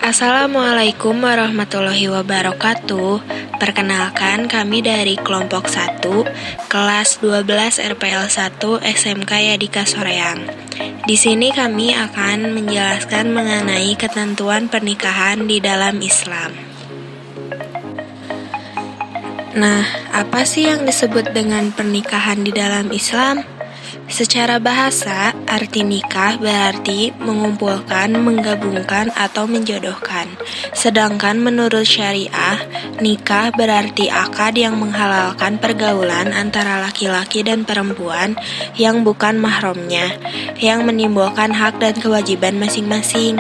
Assalamualaikum warahmatullahi wabarakatuh. Perkenalkan, kami dari kelompok 1, kelas 12 RPL 1 SMK Yadika Soreang. Di sini kami akan menjelaskan mengenai ketentuan pernikahan di dalam Islam. Nah, apa sih yang disebut dengan pernikahan di dalam Islam? Secara bahasa, arti nikah berarti mengumpulkan, menggabungkan, atau menjodohkan. Sedangkan menurut syariah, nikah berarti akad yang menghalalkan pergaulan antara laki-laki dan perempuan yang bukan mahramnya, yang menimbulkan hak dan kewajiban masing-masing.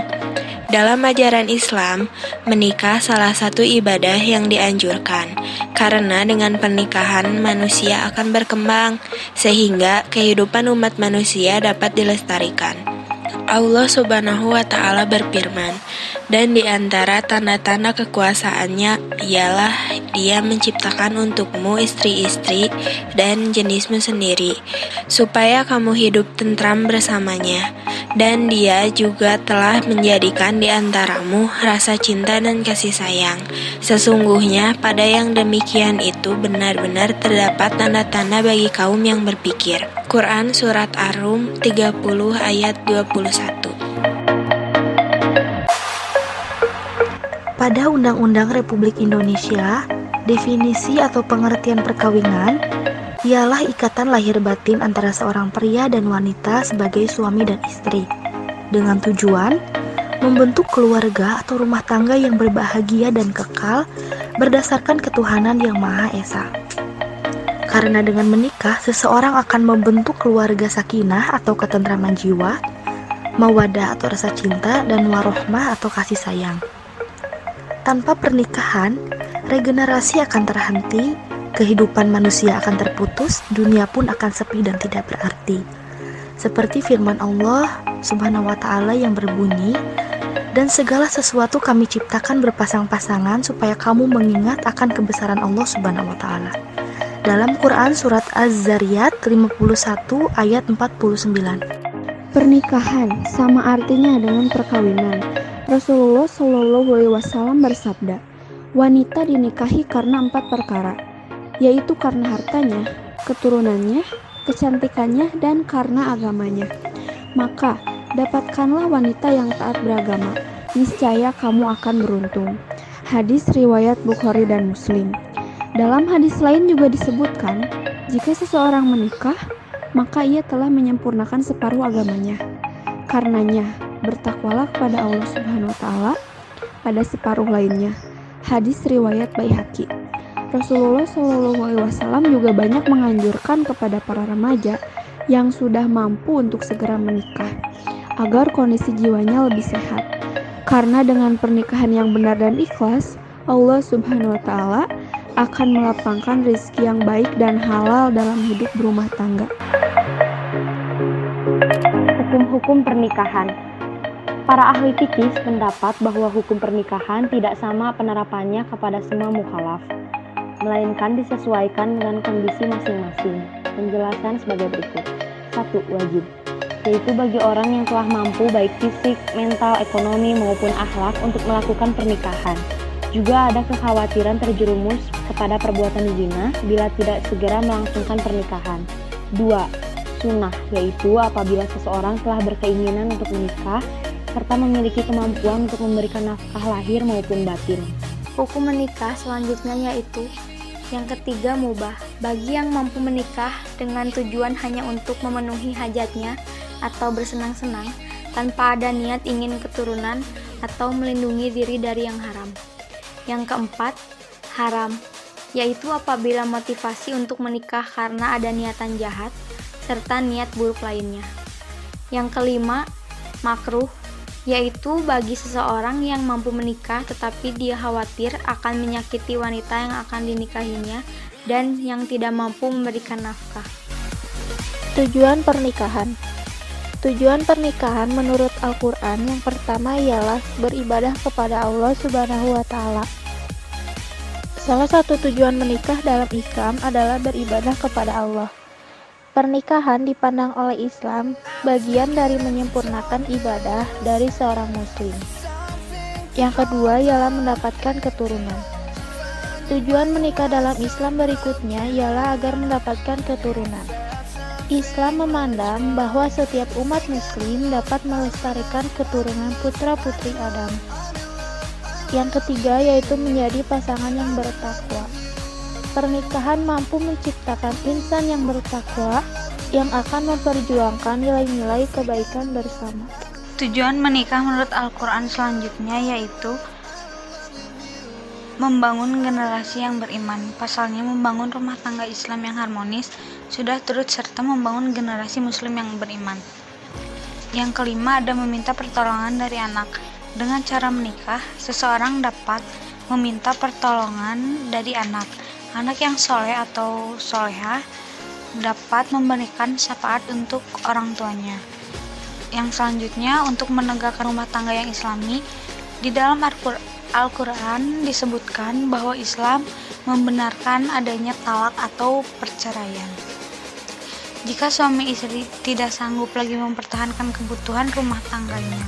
Dalam ajaran Islam, menikah salah satu ibadah yang dianjurkan, karena dengan pernikahan manusia akan berkembang, sehingga kehidupan umat manusia dapat dilestarikan. Allah Subhanahu wa Ta'ala berfirman, dan di antara tanda-tanda kekuasaannya ialah Dia menciptakan untukmu istri-istri dan jenismu sendiri, supaya kamu hidup tentram bersamanya. Dan Dia juga telah menjadikan di antaramu rasa cinta dan kasih sayang. Sesungguhnya pada yang demikian itu benar-benar terdapat tanda-tanda bagi kaum yang berpikir. Quran Surat Ar-Rum 30 ayat 21. Pada Undang-Undang Republik Indonesia, definisi atau pengertian perkawinan ialah ikatan lahir batin antara seorang pria dan wanita sebagai suami dan istri, dengan tujuan membentuk keluarga atau rumah tangga yang berbahagia dan kekal berdasarkan ketuhanan yang Maha Esa. Karena dengan menikah, seseorang akan membentuk keluarga sakinah atau ketentraman jiwa, mawaddah atau rasa cinta, dan warohmah atau kasih sayang. Tanpa pernikahan, regenerasi akan terhenti, kehidupan manusia akan terputus, dunia pun akan sepi dan tidak berarti. Seperti firman Allah Subhanahu wa Ta'ala yang berbunyi, dan segala sesuatu kami ciptakan berpasang-pasangan supaya kamu mengingat akan kebesaran Allah Subhanahu wa Ta'ala. Dalam Quran Surat Az-Zariyat 51 ayat 49. Pernikahan sama artinya dengan perkawinan. Rasulullah Shallallahu Alaihi Wasallam bersabda, wanita dinikahi karena 4 perkara, yaitu karena hartanya, keturunannya, kecantikannya, dan karena agamanya. Maka dapatkanlah wanita yang taat beragama, niscaya kamu akan beruntung. Hadis riwayat Bukhari dan Muslim. Dalam hadis lain juga disebutkan, jika seseorang menikah, maka ia telah menyempurnakan separuh agamanya. Karenanya, bertakwalah kepada Allah Subhanahu wa Ta'ala pada separuh lainnya. Hadis riwayat Baihaqi. Rasulullah SAW juga banyak menganjurkan kepada para remaja yang sudah mampu untuk segera menikah, agar kondisi jiwanya lebih sehat. Karena dengan pernikahan yang benar dan ikhlas, Allah Subhanahu wa Ta'ala akan melapangkan rezeki yang baik dan halal dalam hidup berumah tangga. Hukum-hukum pernikahan. Para ahli fikih pendapat bahwa hukum pernikahan tidak sama penerapannya kepada semua mukhalaf, melainkan disesuaikan dengan kondisi masing-masing. Penjelasan sebagai berikut. 1. Wajib, yaitu bagi orang yang telah mampu baik fisik, mental, ekonomi, maupun akhlak untuk melakukan pernikahan. Juga ada kekhawatiran terjerumus kepada perbuatan zina bila tidak segera melangsungkan pernikahan. 2. Sunnah, yaitu apabila seseorang telah berkeinginan untuk menikah serta memiliki kemampuan untuk memberikan nafkah lahir maupun batin. Hukum menikah selanjutnya yaitu yang ketiga, mubah, bagi yang mampu menikah dengan tujuan hanya untuk memenuhi hajatnya atau bersenang-senang tanpa ada niat ingin keturunan atau melindungi diri dari yang haram. Yang keempat, haram, yaitu apabila motivasi untuk menikah karena ada niatan jahat serta niat buruk lainnya. Yang kelima, makruh, yaitu bagi seseorang yang mampu menikah tetapi dia khawatir akan menyakiti wanita yang akan dinikahinya dan yang tidak mampu memberikan nafkah. Tujuan pernikahan. Tujuan pernikahan menurut Al-Quran yang pertama ialah beribadah kepada Allah Subhanahu wa Ta'ala. Salah satu tujuan menikah dalam Islam adalah beribadah kepada Allah. Pernikahan dipandang oleh Islam bagian dari menyempurnakan ibadah dari seorang muslim. Yang kedua ialah mendapatkan keturunan. Tujuan menikah dalam Islam berikutnya ialah agar mendapatkan keturunan. Islam memandang bahwa setiap umat muslim dapat melestarikan keturunan putra-putri Adam. Yang ketiga yaitu menjadi pasangan yang bertakwa. Pernikahan mampu menciptakan insan yang bertakwa yang akan memperjuangkan nilai-nilai kebaikan bersama. Tujuan menikah menurut Al-Quran selanjutnya yaitu membangun generasi yang beriman. Pasalnya membangun rumah tangga Islam yang harmonis sudah turut serta membangun generasi muslim yang beriman. Yang kelima ada meminta pertolongan dari anak. Dengan cara menikah, seseorang dapat meminta pertolongan dari anak. Anak yang soleh atau solehah dapat memberikan syafaat untuk orang tuanya. Yang selanjutnya untuk menegakkan rumah tangga yang islami, di dalam Al-Quran disebutkan bahwa Islam membenarkan adanya talak atau perceraian. Jika suami istri tidak sanggup lagi mempertahankan kebutuhan rumah tangganya.